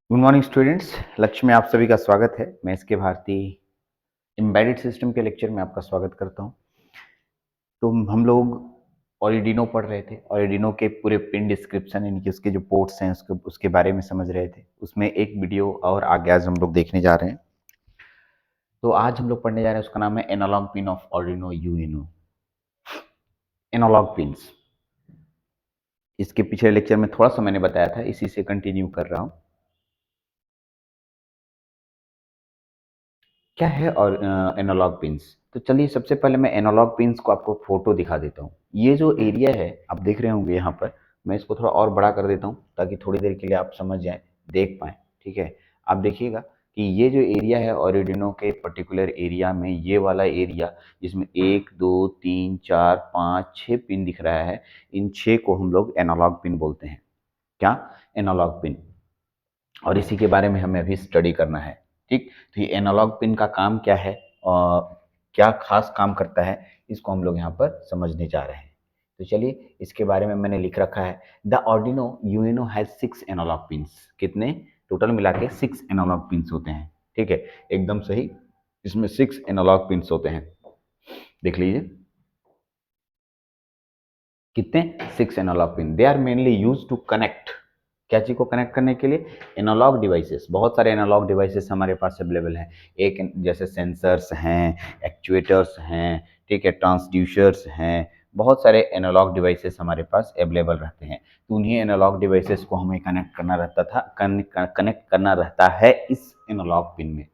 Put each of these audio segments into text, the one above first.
Good morning students. लक्ष्य में आप सभी का स्वागत है। मैं इसके भारती एम्बेडेड सिस्टम के लेक्चर में आपका स्वागत करता हूं। तो हम लोग ऑरिडिनो पढ़ रहे थे। ऑरिडिनो के पूरे पिन डिस्क्रिप्शन यानी कि उसके जो पोर्ट्स हैं उसके बारे में समझ रहे थे। उसमें एक वीडियो और आगे आज हम लोग देखने जा रहे हैं। तो आज हम लोग पढ़ने जा रहे हैं, उसका नाम है analogue pin of Arduino Uno. Analogue pins, इसके पिछले लेक्चर में थोड़ा सा मैंने बताया था, इसी से कंटिन्यू कर रहा हूँ। क्या है और एनालॉग पिंस। तो चलिए सबसे पहले मैं एनालॉग पिंस को आपको फोटो दिखा देता हूँ। ये जो एरिया है आप देख रहे होंगे यहाँ पर, मैं इसको थोड़ा और बड़ा कर देता हूँ ताकि थोड़ी देर के लिए आप समझ जाएं, देख पाएं। ठीक है, आप देखिएगा कि ये जो एरिया है ऑरिडिनो के पर्टिकुलर एरिया में, ये वाला एरिया जिसमें 1 2 3 4 5 6 पिन दिख रहा है, इन 6 को हम लोग एनालॉग पिन बोलते हैं। क्या? Analogue pin. और इसी के बारे में हमें अभी स्टडी करना है। ठीक, तो ये एनालॉग पिन का काम क्या है और क्या खास काम करता है, इसको हम लोग यहाँ पर समझने जा रहे हैं। तो चलिए इसके बारे में मैंने लिख रखा है, the Arduino Uno has 6 analogue pins. कितने? टोटल मिला के 6 एनालॉग पिन्स होते हैं। ठीक है, एकदम सही, इसमें 6 एनालॉग पिन्स होते हैं। देख लीजिए कितने? 6 analogue pin. They are mainly use to connect, क्या चीज को कनेक्ट करने के लिए? Analogue devices. बहुत सारे एनालॉग डिवाइसेस हमारे पास अवेलेबल हैं। एक जैसे सेंसर्स हैं, एक्चुएटर्स हैं, ठीक है, ट्रांसड्यूसर्स हैं, बहुत सारे एनालॉग डिवाइसेस हमारे पास अवेलेबल रहते हैं। तो उन्हीं एनालॉग डिवाइसेस को हमें कनेक्ट करना रहता था, कनेक्ट करना रहता है इस एनालॉग पिन में।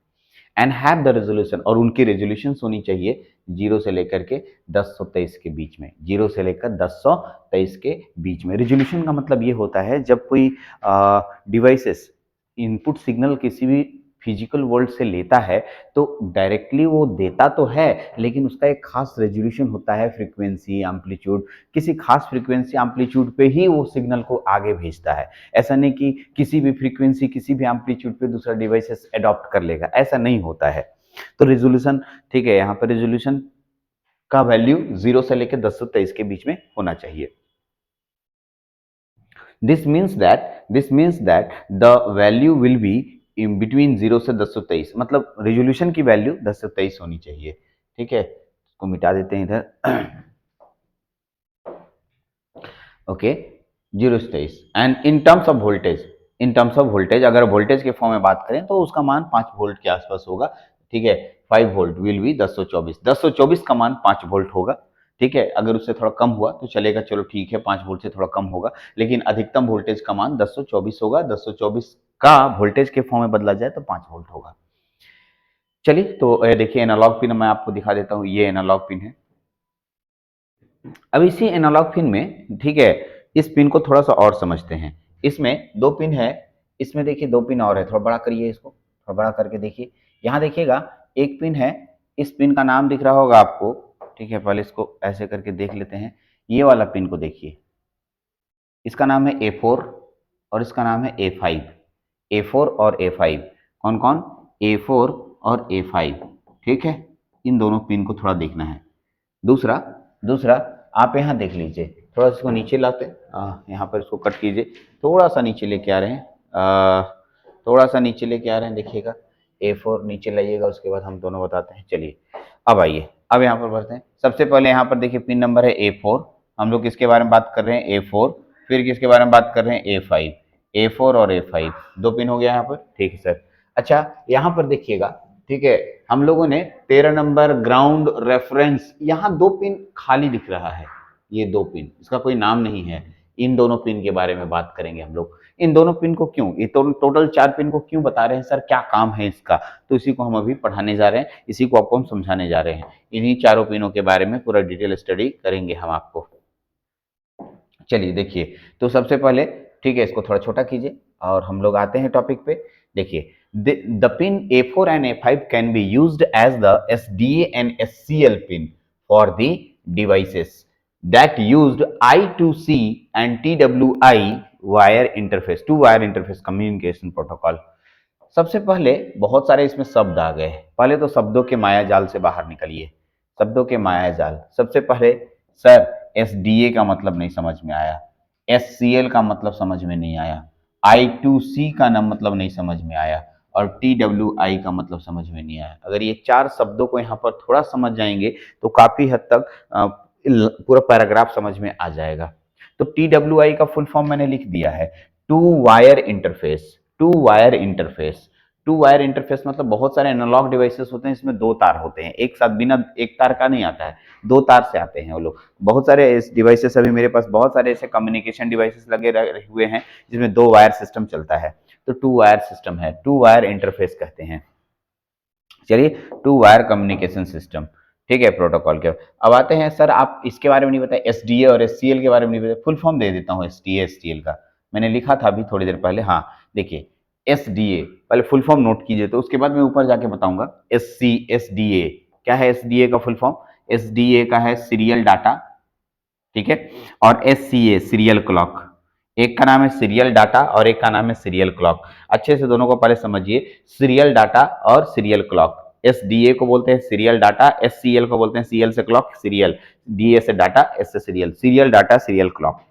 एंड हैव द रेजोल्यूशन, और उनकी रेजोल्यूशन होनी चाहिए 0 से लेकर के 1023 के बीच में। 0 से लेकर 1023 के बीच में। रेजोल्यूशन का मतलब ये होता है जब कोई डिवाइसेस इनपुट सिग्नल किसी भी फिजिकल वर्ल्ड से लेता है तो डायरेक्टली वो देता तो है, लेकिन उसका एक खास रेजोल्यूशन होता है, फ्रीक्वेंसी, एम्पलीट्यूड। किसी खास फ्रीक्वेंसी एम्पलीट्यूड पे ही वो सिग्नल को आगे भेजता है। ऐसा नहीं कि किसी भी फ्रीक्वेंसी किसी भी एम्पलीट्यूड पे दूसरा डिवाइसेस अडॉप्ट कर लेगा, ऐसा नहीं होता है। तो रेजोल्यूशन, ठीक है, यहाँ पर रेजोल्यूशन का वैल्यू 0 से लेकर 1023 के बीच में होना चाहिए। This means that the value will be in between 0 से 1023, मतलब रेजोल्यूशन की वैल्यू 1023 होनी चाहिए। ठीक है, इसको मिटा देते हैं इधर। ओके, 0 से 23। And in terms of voltage, in terms of voltage, अगर वोल्टेज के फॉर्म में बात करें तो उसका मान 5 वोल्ट के आसपास होगा। ठीक है, 5 वोल्ट विल बी 1024, 1024 का मान 5 वोल्ट होगा। ठीक है, अगर उससे थोड़ा कम हुआ तो चलेगा, चलो ठीक है, 5 वोल्ट से थोड़ा कम होगा, लेकिन अधिकतम वोल्टेज का मान 1024 होगा। 1024 का वोल्टेज के फॉर्म में बदला जाए तो 5 वोल्ट होगा। चलिए तो देखिए एनालॉग पिन मैं आपको दिखा देता हूँ, ये एनालॉग पिन है। अब इसी एनालॉग पिन में, ठीक है, इस पिन को थोड़ा सा और समझते हैं। इसमें 2 पिन है, इसमें देखिए 2 पिन और है। थोड़ा बड़ा करिए इसको, थोड़ा बड़ा करके देखिए। यहाँ देखिएगा एक पिन है, इस पिन का नाम दिख रहा होगा आपको। ठीक है, पहले इसको ऐसे करके देख लेते हैं। ये वाला पिन को देखिए, इसका नाम है A4 और इसका नाम है A5। A4 और A5 कौन कौन? A4 और A5। ठीक है, इन दोनों पिन को थोड़ा देखना है। दूसरा दूसरा आप यहाँ देख लीजिए, थोड़ा सा इसको नीचे लाते, यहाँ पर इसको कट कीजिए, थोड़ा सा नीचे लेके आ रहे हैं, थोड़ा सा नीचे लेके आ रहे हैं, देखिएगा। A4 नीचे लाइएगा, उसके बाद हम दोनों बताते हैं। चलिए अब आइए, अब यहाँ पर बढ़ते हैं। सबसे पहले यहाँ पर देखिए पिन नंबर है A4। हम लोग किसके बारे में बात कर रहे हैं? A4। फिर किसके बारे में बात कर रहे हैं? A5। A4 और A5 2 पिन हो गया यहाँ पर। ठीक है सर। अच्छा, यहाँ पर देखिएगा, ठीक है, हम लोगों ने 13 नंबर ग्राउंड रेफरेंस, यहाँ 2 पिन खाली दिख रहा है। ये 2 पिन, इसका कोई नाम नहीं है। इन दोनों पिन के बारे में बात करेंगे हम लोग। इन दोनों पिन को क्यों, ये तो टोटल 4 पिन को क्यों बता रहे हैं सर, क्या काम है इसका? तो इसी को हम अभी पढ़ाने जा रहे हैं, इसी को आपको हम समझाने जा रहे हैं। इन्हीं चारों पिनों के बारे में पूरा डिटेल स्टडी करेंगे हम आपको। चलिए देखिए, तो सबसे पहले, ठीक है, इसको थोड़ा छोटा कीजिए और हम लोग आते हैं टॉपिक पे। देखिए, the pin A4 and A5 can be used as the SDA and SCL pin for the devices that used I2C and TWI wire interface, two wire interface communication protocol। सबसे पहले बहुत सारे इसमें शब्द आ गए। पहले तो शब्दों के माया जाल से बाहर निकलिए। शब्दों के माया जाल, सबसे पहले सर एसडीए का मतलब नहीं समझ में आया, एससीएल का मतलब समझ में नहीं आया, I2C का नाम मतलब नहीं समझ में आया और TWI का मतलब समझ में नहीं आया। अगर ये 4 शब्दों को यहाँ पर थोड़ा समझ जाएंगे तो काफी हद तक पूरा पैराग्राफ समझ में आ जाएगा। तो TWI का फुल फॉर्म मैंने लिख दिया है, two wire interface. Two wire interface, two wire interface मतलब बहुत सारे एनालॉग डिवाइसेस होते हैं, इसमें दो तार होते हैं, एक साथ बिना एक तार का नहीं आता है, दो तार से आते हैं वो लोग। बहुत सारे डिवाइसेस अभी मेरे पास बहुत सारे ऐसे कम्युनिकेशन डिवाइसेस लगे हुए हैं जिसमें दो वायर सिस्टम चलता है, तो टू वायर सिस्टम है, टू वायर इंटरफेस कहते हैं। चलिए, टू वायर कम्युनिकेशन सिस्टम, ठीक है, प्रोटोकॉल के। अब आते हैं सर आप इसके बारे में नहीं बताया, एसडीए और एससीएल के बारे में नहीं बताया, फुल फॉर्म दे देता हूँ एसडीए एससीएल का, मैंने लिखा था अभी थोड़ी देर पहले। हाँ देखिए, एसडीए पहले फुल फॉर्म नोट कीजिए, तो उसके बाद मैं ऊपर जाके बताऊंगा। एसडीए क्या है? एसडीए का फुल फॉर्म, एसडीए का है सीरियल डाटा, ठीक है, और एससीए सीरियल क्लॉक। एक का नाम है सीरियल डाटा और एक का नाम है सीरियल क्लॉक। अच्छे से दोनों को पहले समझिए, सीरियल डाटा और सीरियल क्लॉक। एसडीए को बोलते हैं सीरियल डाटा, एससीएल को बोलते हैं सीएल से क्लॉक, सीरियल, डीए से डाटा, एस से serial, serial data serial clock.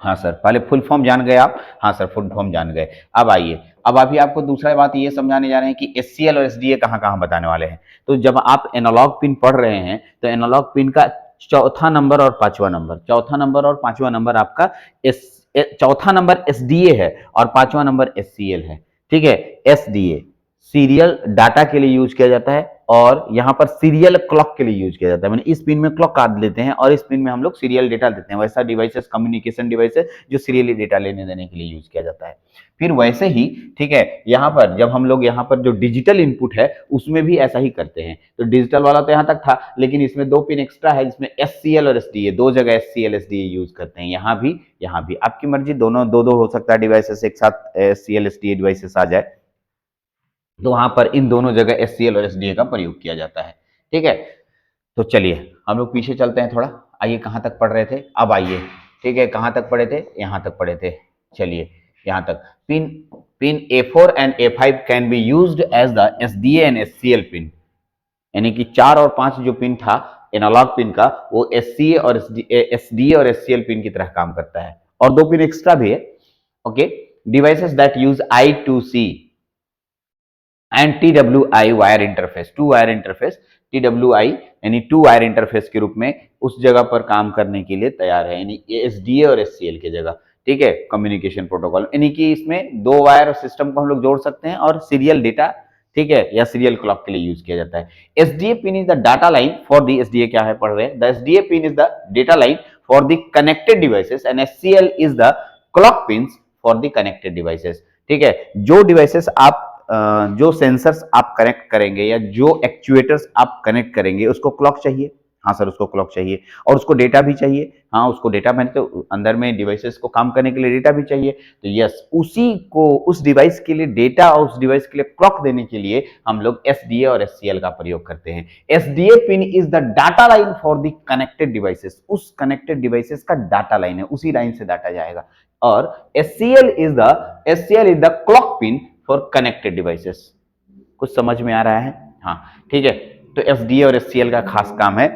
हाँ सर, पहले फुल फॉर्म जान गए आप? हाँ सर, फुल फॉर्म जान गए। अब आइए, अब अभी आपको दूसरा बात ये समझाने जा रहे हैं कि एससीएल और एसडीए कहाँ कहाँ बताने वाले हैं। तो जब आप एनालॉग पिन पढ़ रहे हैं तो एनालॉग पिन का चौथा नंबर और पांचवा नंबर, चौथा नंबर और पांचवा नंबर आपका चौथा नंबर एसडीए है और पांचवा नंबर एससीएल है, ठीक है। एसडीए सीरियल डाटा के लिए यूज किया जाता है और यहाँ पर सीरियल क्लॉक के लिए यूज किया जाता है, मैंने इस पिन में क्लॉक काट लेते हैं और इस पिन में हम लोग सीरियल डेटा देते हैं। वैसा डिवाइसेस, कम्युनिकेशन डिवाइसेस जो सीरियली डेटा लेने देने के लिए यूज किया जाता है। फिर वैसे ही, ठीक है, यहाँ पर जब हम लोग यहाँ पर जो डिजिटल इनपुट है उसमें भी ऐसा ही करते हैं। तो डिजिटल वाला तो यहाँ तक था, लेकिन इसमें दो पिन एक्स्ट्रा है जिसमें एससीएल और एसडीए, दो जगह एससीएल एसडीए यूज करते हैं, यहाँ भी आपकी मर्जी, दोनों दो दो हो सकता है डिवाइसेस एक साथ एससीएल एसडीए डिवाइसेस आ जाए, तो वहां पर इन दोनों जगह एससीएल और एसडीए का प्रयोग किया जाता है, ठीक है। तो चलिए हम लोग पीछे चलते हैं थोड़ा, आइए कहाँ तक पढ़ रहे थे, अब आइए, ठीक है, कहाँ तक पढ़े थे? यहाँ तक पढ़े थे। चलिए यहाँ तक, pin pin A4 and A5 can be used as the SDA and SCL pin, यानी कि 4 और 5 जो पिन था एनालॉग पिन का, वो एससीए और एसडीए और एससीएल पिन की तरह काम करता है, और दो पिन एक्स्ट्रा भी है, okay. Devices that use I2C and TWI wire interface, two wire interface, TWI यानी टू वायर इंटरफेस के रूप में उस जगह पर काम करने के लिए तैयार है, यानी एसडीए और एससीएल की जगह, ठीक है, कम्युनिकेशन प्रोटोकॉल, यानी कि इसमें दो वायर सिस्टम को हम लोग जोड़ सकते हैं और सीरियल डेटा, ठीक है, या सीरियल क्लॉक के लिए यूज किया जाता है। SDA pin is the data line for the, SDA क्या है पढ़ रहे हैं, the SDA pin is the data line for the connected devices and SCL is the clock pins for the connected devices, ठीक है। जो डिवाइसेस आप जो सेंसर्स आप कनेक्ट करेंगे या जो एक्चुएटर्स आप कनेक्ट करेंगे उसको क्लॉक चाहिए, हाँ सर उसको क्लॉक चाहिए, और उसको डेटा भी चाहिए, हाँ उसको डेटा, मैंने तो अंदर में डिवाइसेस को काम करने के लिए डेटा भी चाहिए, तो यस उसी को, उस डिवाइस के लिए डेटा और उस डिवाइस के लिए क्लॉक देने के लिए हम लोग एसडीए और एससीएल का प्रयोग करते हैं। SDA pin is the data line for the connected devices, उस कनेक्टेड डिवाइसेस का डाटा लाइन है, उसी लाइन से डाटा जाएगा, और SCL is the clock pin for connected devices. कुछ समझ में आ रहा है? हाँ ठीक है। तो एसडीए और एससीएल का खास काम है,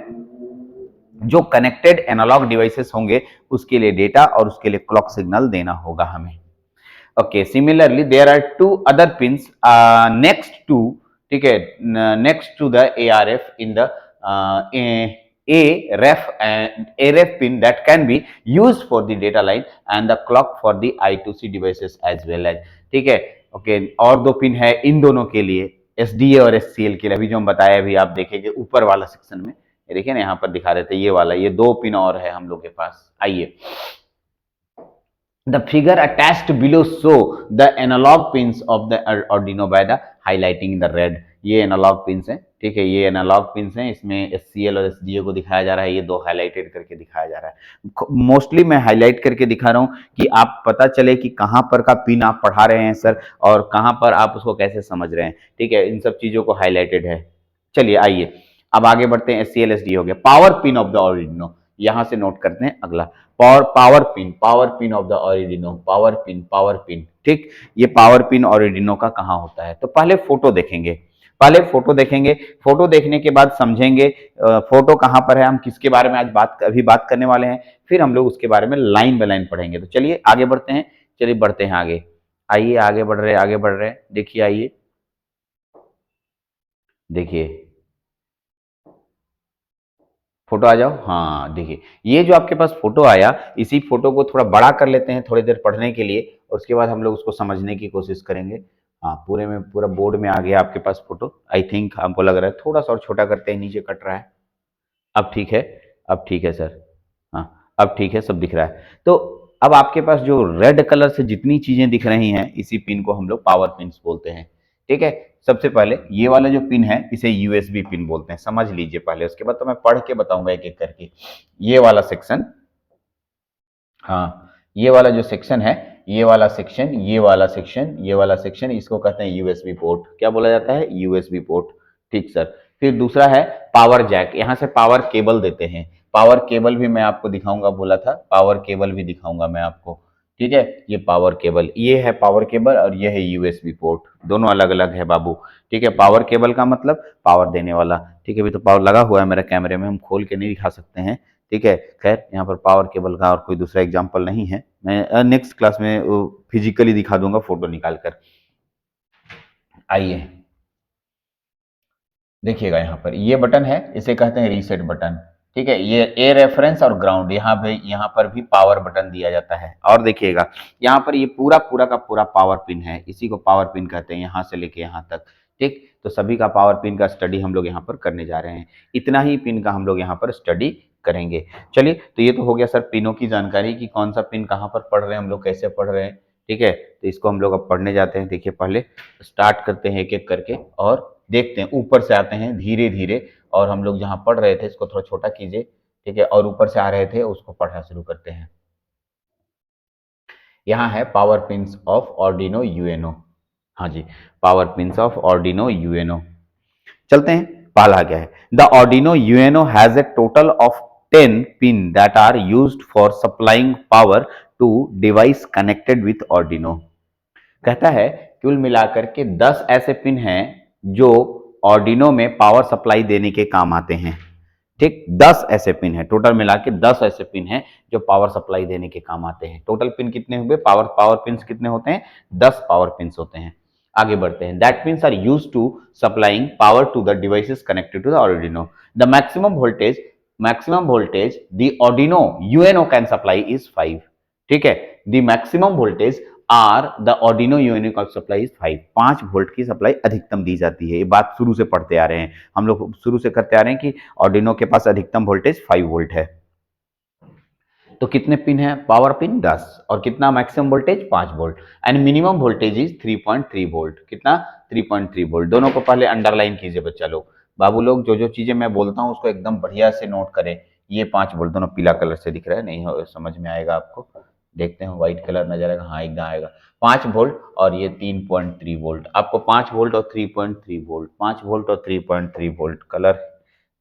जो कनेक्टेड एनालॉग डिवाइसेस होंगे उसके लिए डेटा और उसके लिए क्लॉक सिग्नल देना होगा हमें। Okay, similarly there are two other pins next to, ठीक है, next to the ARF in the AREF pin that can be used for the data line and the clock for the I2C devices as well as, ठीक है, okay. और दो pin है इन दोनों के लिए, एसडीए और एससीएल के लिए, अभी जो हम बताया, अभी आप देखेंगे ऊपर वाला सेक्शन में, ये देखिए ना यहाँ पर दिखा रहे थे, ये वाला, ये दो पिन और है हम लोग के पास। आइए, the figure attached below show the analog pins of the Arduino by the highlighting the red, ये एनालॉग पिंस हैं, ठीक है, ये एनालॉग पिंस हैं, इसमें एससीएल और एसडीए को दिखाया जा रहा है, ये दो हाईलाइटेड करके दिखाया जा रहा है। मोस्टली मैं हाईलाइट करके दिखा रहा हूँ कि आप पता चले कि कहाँ पर का पिन आप पढ़ा रहे हैं सर, और कहाँ पर आप उसको कैसे समझ रहे हैं, ठीक है, इन सब चीजों को हाईलाइटेड है। चलिए आइए अब आगे बढ़ते हैं, एससीएल एसडीए हो गया। Power pin of the Arduino, यहां से नोट करते हैं अगला, power pin of the Arduino, power pin, ठीक, ये पावर पिन Arduino का कहाँ होता है? तो पहले फोटो देखेंगे, फोटो देखने के बाद समझेंगे फोटो कहाँ पर है, हम किसके बारे में आज अभी बात करने वाले हैं, फिर हम लोग उसके बारे में लाइन बाय लाइन पढ़ेंगे। तो चलिए आगे बढ़ते हैं, चलिए बढ़ते हैं आगे। आइए आगे बढ़ रहे हैं, आगे बढ़ रहे हैं। देखिए आइए, देखिए फोटो आ जाओ। हाँ देखिए, ये जो आपके पास फोटो आया, इसी फोटो को थोड़ा बड़ा कर लेते हैं थोड़ी देर पढ़ने के लिए, और उसके बाद हम लोग उसको समझने की कोशिश करेंगे। हाँ, पूरे में पूरा बोर्ड में आ गया आपके पास फोटो। आई थिंक हमको लग रहा है थोड़ा सा और छोटा करते हैं, नीचे कट रहा है। अब ठीक है, अब ठीक है सर। हाँ, अब ठीक है, सब दिख रहा है। तो अब आपके पास जो रेड कलर से जितनी चीजें दिख रही हैं, इसी पिन को हम लोग पावर पिन्स बोलते हैं। ठीक है। सबसे पहले ये वाला जो पिन है, इसे यूएसबी पिन बोलते हैं, समझ लीजिए पहले, उसके बाद तो मैं पढ़ के बताऊंगा एक एक करके। ये वाला सेक्शन, हाँ, ये वाला जो सेक्शन है, ये वाला सेक्शन, ये वाला सेक्शन, ये वाला सेक्शन, इसको कहते हैं यूएसबी पोर्ट। क्या बोला जाता है? USB port. ठीक सर। फिर दूसरा है पावर जैक, यहां से पावर केबल देते हैं। पावर केबल भी मैं आपको दिखाऊंगा, बोला था पावर केबल भी दिखाऊंगा मैं आपको। ठीक है, ये पावर केबल, ये है पावर केबल, और ये है यूएसबी पोर्ट, दोनों अलग अलग है बाबू। ठीक है, पावर केबल का मतलब पावर देने वाला। ठीक है, अभी तो पावर लगा हुआ है मेरे कैमरे में, हम खोल के नहीं दिखा सकते हैं। ठीक है, खैर यहाँ पर पावर केबल का और कोई दूसरा एग्जाम्पल नहीं है, मैं नेक्स्ट क्लास में फिजिकली दिखा दूंगा फोटो निकाल कर। आइए देखिएगा, यहाँ पर ये बटन है, इसे कहते हैं रीसेट बटन। ठीक है, ये ए रेफरेंस और ग्राउंड, यहाँ पर भी पावर बटन दिया जाता है। और देखिएगा यहाँ पर ये पूरा पूरा का पूरा पावर पिन है, इसी को पावर पिन कहते हैं, यहाँ से लेके यहाँ तक। ठीक, तो सभी का पावर पिन का स्टडी हम लोग यहाँ पर करने जा रहे हैं। इतना ही पिन का हम लोग यहाँ पर स्टडी करेंगे। चलिए, तो ये तो हो गया सर पिनों की जानकारी कि कौन सा पिन कहाँ पर पढ़ रहे हैं हम लोग, कैसे पढ़ रहे हैं। ठीक है, तो इसको हम लोग अब पढ़ने जाते हैं। देखिए, पहले स्टार्ट करते हैं एक एक करके, और देखते हैं, ऊपर से आते हैं धीरे धीरे, और हम लोग जहाँ पढ़ रहे थे इसको थोड़ा छोटा कीजिए। ठीक है, और ऊपर से आ रहे थे उसको पढ़ना शुरू करते हैं। यहाँ है power pins of Arduino Uno. हाँ जी, power pins of Arduino Uno. चलते हैं, पहला क्या है? The Arduino Uno has a total of 10 pin that are used for supplying power to device connected with Arduino. कहता है कुल मिलाकर के 10 ऐसे पिन हैं जो ऑर्डिनो में पावर सप्लाई देने के काम आते हैं। ठीक, 10 ऐसे पिन है, टोटल मिला के 10 ऐसे पिन है जो पावर सप्लाई देने के काम आते हैं। टोटल पिन कितने हुए? पावर पावर पिन्स कितने होते हैं? 10 पावर पिन्स होते हैं। आगे बढ़ते हैं। That pins are used to supplying power to the devices connected to the Arduino. The maximum voltage the Arduino Uno can supply is 5। ठीक है, the maximum voltage are the Arduino Uno का supply is 5। 5 volt की supply अधिकतम दी जाती है। ये बात शुरू से पढ़ते आ रहे हैं हम लोग, शुरू से करते आ रहे हैं कि ऑर्डिनो के पास अधिकतम वोल्टेज 5 वोल्ट है। तो कितने पिन है? पावर पिन 10, और कितना maximum voltage? 5 volt. And minimum voltage is 3.3 volt. कितना? 3.3 वोल्ट। दोनों को पहले अंडरलाइन कीजिए बच्चा लोग, बाबू लोग, जो जो चीजें मैं बोलता हूँ उसको एकदम बढ़िया से नोट करें। ये 5 वोल्ट, दोनों पीला कलर से दिख रहा है, नहीं हो समझ में आएगा आपको, देखते हैं व्हाइट कलर नजर आएगा, हाँ एकदम आएगा। 5 वोल्ट और ये 3.3 वोल्ट। आपको 5 वोल्ट और 3.3 वोल्ट, 5 वोल्ट और 3.3 वोल्ट, कलर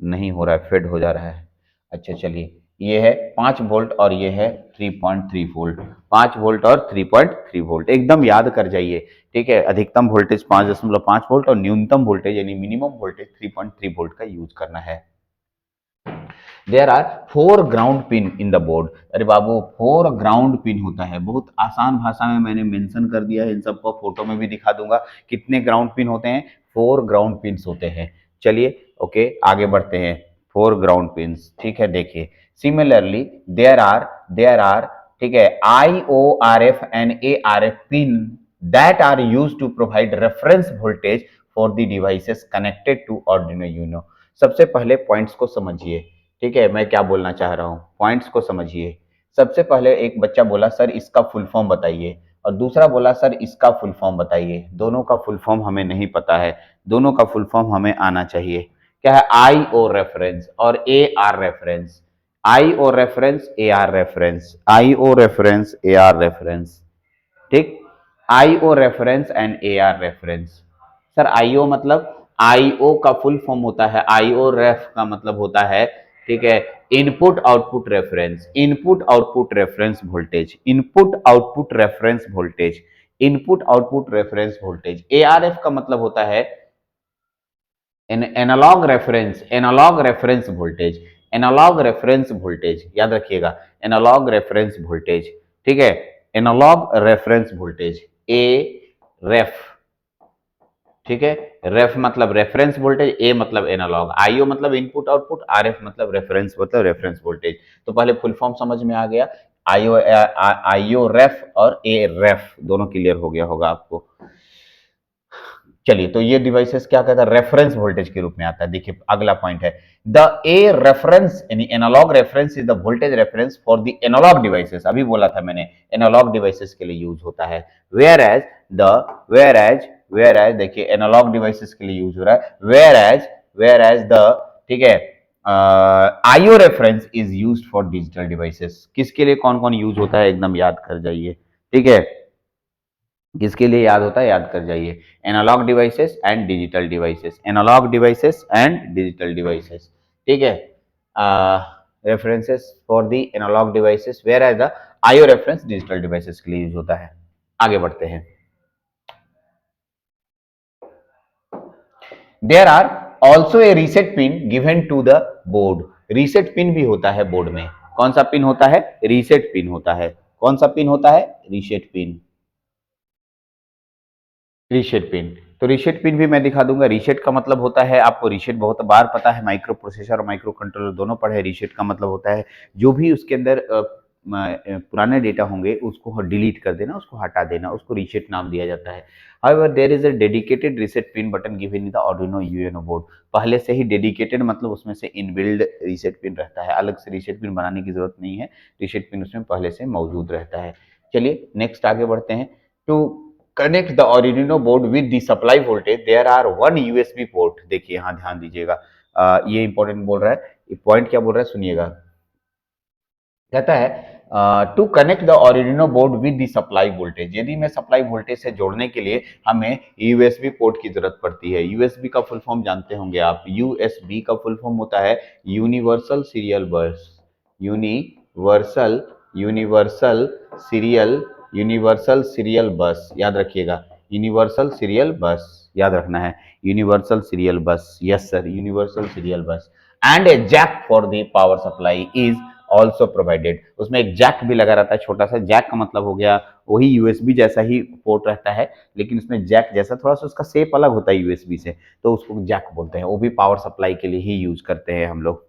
नहीं हो रहा है, फेड हो जा रहा है। अच्छा चलिए, ये है 5 वोल्ट और ये है 3.3 वोल्ट। 5 वोल्ट और 3.3 वोल्ट एकदम याद कर जाइए। ठीक है, अधिकतम वोल्टेज 5.5 वोल्ट और न्यूनतम वोल्टेज यानी मिनिमम वोल्टेज 3.3 वोल्ट का यूज करना है। There are 4 ground pin in the board. अरे बाबू, 4 ग्राउंड पिन होता है, बहुत आसान भाषा में मैंने मेंशन कर दिया है, इन सबको फोटो में भी दिखा दूंगा। कितने ग्राउंड पिन होते हैं? 4 ग्राउंड पिन्स होते हैं। चलिए ओके, आगे बढ़ते हैं। 4 ग्राउंड पिन्स, ठीक है। देखिए, सिमिलरली देयर आर ठीक है, IORF and ARF pin that are used to provide reference voltage for the devices connected to Arduino Uno. सबसे पहले पॉइंट्स को समझिए। ठीक है, मैं क्या बोलना चाह रहा हूं, पॉइंट्स को समझिए। सबसे पहले एक बच्चा बोला सर इसका फुल फॉर्म बताइए, और दूसरा बोला सर इसका फुल फॉर्म बताइए। दोनों का फुल फॉर्म हमें नहीं पता है, दोनों का फुल फॉर्म हमें आना चाहिए। क्या है? आई ओ रेफरेंस और A R reference. I O reference, A R reference, I O reference, A R reference. ठीक, I O reference and A R reference. Sir IO मतलब, आईओ का फुल फॉर्म होता है, आईओ रेफ का मतलब होता है, ठीक है, input output reference, input output reference voltage, input output reference voltage, input output reference voltage. ARF का मतलब होता है analogue reference, analogue reference voltage, analogue reference voltage, याद रखिएगा, एनालॉग रेफरेंस वोल्टेज। ठीक है, analogue reference voltage, A ref, ठीक है। रेफ मतलब रेफरेंस वोल्टेज, ए मतलब एनालॉग, आईओ मतलब इनपुट आउटपुट, आरएफ मतलब रेफरेंस वोल्टेज। तो पहले फुल फॉर्म समझ में आ गया, आईओ आईओ रेफ और ए रेफ दोनों क्लियर हो गया होगा आपको। चलिए, तो ये डिवाइसेस क्या कहता है, रेफरेंस वोल्टेज के रूप में आता है। देखिए अगला पॉइंट है, द ए रेफरेंस यानी analogue reference is the voltage reference for the analogue devices. अभी बोला था मैंने, एनालॉग डिवाइसेस के लिए यूज होता है। Whereas the whereas देखिए एनालॉग डिवाइसेस के लिए यूज हो रहा है, वेयर एज द, ठीक है, IO reference is used for digital devices. किसके लिए कौन कौन यूज होता है एकदम याद कर जाइए, ठीक है। किसके लिए याद होता है, याद कर जाइए, analogue devices and digital devices, analogue devices and digital devices, ठीक है। References for the analogue devices, whereas the IO reference digital devices के लिए यूज होता है। आगे बढ़ते हैं। There are also a reset pin given to the board. Reset pin भी होता है बोर्ड में। कौन सा पिन होता है, रीसेट पिन होता है। कौन सा पिन होता है, रीसेट पिन, रीसेट पिन। तो रीसेट पिन भी मैं दिखा दूंगा। रीसेट का मतलब होता है, आपको रीसेट बहुत बार पता है, माइक्रो प्रोसेसर और माइक्रो कंट्रोलर दोनों पढ़े। रीसेट का मतलब होता है जो भी उसके अंदर पुराने डेटा होंगे उसको डिलीट कर देना, उसको हटा देना, उसको रीसेट नाम दिया जाता है। However, there is a dedicated reset pin button given in the Arduino UNO board। पहले से ही डेडिकेटेड मतलब उसमें से इनबिल्ड रीसेट पिन रहता है, अलग से रीसेट पिन बनाने की जरूरत नहीं है, रीसेट पिन उसमें पहले से मौजूद रहता है। चलिए नेक्स्ट आगे बढ़ते हैं। To connect the Arduino board with the supply voltage there are one USB port। देखिए यहाँ ध्यान दीजिएगा, ये इंपॉर्टेंट बोल रहा है, पॉइंट क्या बोल रहा है सुनिएगा। कहता है to connect the Arduino board with the supply voltage. यदि मैं सप्लाई वोल्टेज से जोड़ने के लिए हमें यूएसबी पोर्ट की जरूरत पड़ती है। यूएसबी का फुल फॉर्म जानते होंगे आप, यूएसबी का फुल फॉर्म होता है universal serial bus. Universal universal serial universal serial bus, याद रखिएगा, यूनिवर्सल सीरियल बस याद रखना है, universal serial bus, yes sir, universal serial bus. And a jack for the power supply is also provided. उसमें एक Jack भी लगा रहता है, छोटा सा। जैक का मतलब हो गया वही यूएसबी जैसा ही पोर्ट रहता है, लेकिन उसमें जैक जैसा थोड़ा सा उसका शेप अलग होता है यूएसबी से, तो उसको जैक बोलते हैं। वो भी पावर सप्लाई के लिए ही यूज करते हैं हम लोग।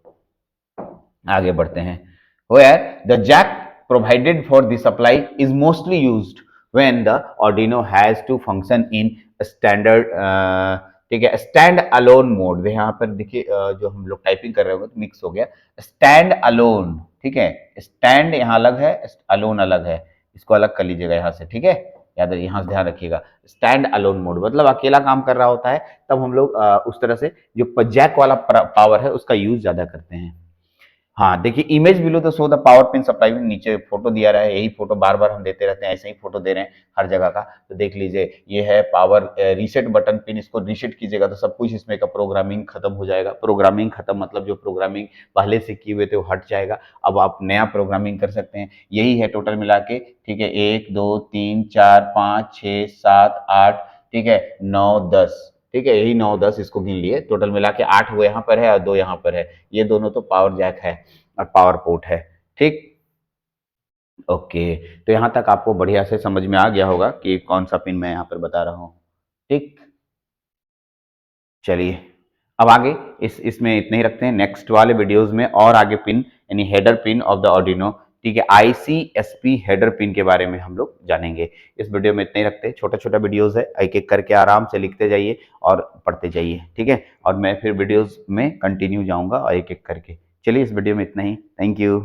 आगे बढ़ते हैं। Where the jack provided for the supply is mostly used when the Arduino has to function in standard, ठीक है, स्टैंड अलोन मोड। यहाँ पर देखिए जो हम लोग टाइपिंग कर रहे होंगे तो मिक्स हो गया, स्टैंड अलोन, ठीक है। स्टैंड यहाँ अलग है, अलोन अलग है, इसको अलग कर लीजिएगा यहाँ से, ठीक है। याद यहाँ से ध्यान रखिएगा, स्टैंड अलोन मोड मतलब अकेला काम कर रहा होता है, तब हम लोग उस तरह से जो जैक वाला पावर है उसका यूज ज्यादा करते हैं। हाँ देखिए, image below the show the power pin supply में नीचे फोटो दिया रहा है, यही फोटो बार बार हम देते रहते हैं, ऐसे ही फोटो दे रहे हैं हर जगह का। तो देख लीजिए, ये है पावर रीसेट बटन पिन, इसको रीसेट कीजिएगा तो सब कुछ इसमें का प्रोग्रामिंग खत्म हो जाएगा। प्रोग्रामिंग खत्म मतलब जो प्रोग्रामिंग पहले से किए हुए थे वो हट जाएगा, अब आप नया प्रोग्रामिंग कर सकते हैं। यही है टोटल मिला के, ठीक है, 1 2 3 4 5 6 7 8, ठीक है, 9 10, ठीक है, यही 9 10 इसको गिन लिए, टोटल मिला के 8 वो यहाँ पर है और 2 यहाँ पर है। ये दोनों तो पावर जैक है और पावर पोर्ट है, ठीक। ओके, तो यहाँ तक आपको बढ़िया से समझ में आ गया होगा कि कौन सा पिन मैं यहाँ पर बता रहा हूँ, ठीक। चलिए अब आगे इसमें इतने ही रखते हैं। नेक्स्ट वाले वीडियोस में और आगे पिन यानी header pin of the Arduino, ठीक है, आईसीएसपी हेडर पिन के बारे में हम लोग जानेंगे। इस वीडियो में इतने ही रखते हैं, छोटा छोटा वीडियोस है, एक एक करके आराम से लिखते जाइए और पढ़ते जाइए, ठीक है। और मैं फिर वीडियोस में कंटिन्यू जाऊंगा और एक एक करके। चलिए इस वीडियो में इतना ही, थैंक यू।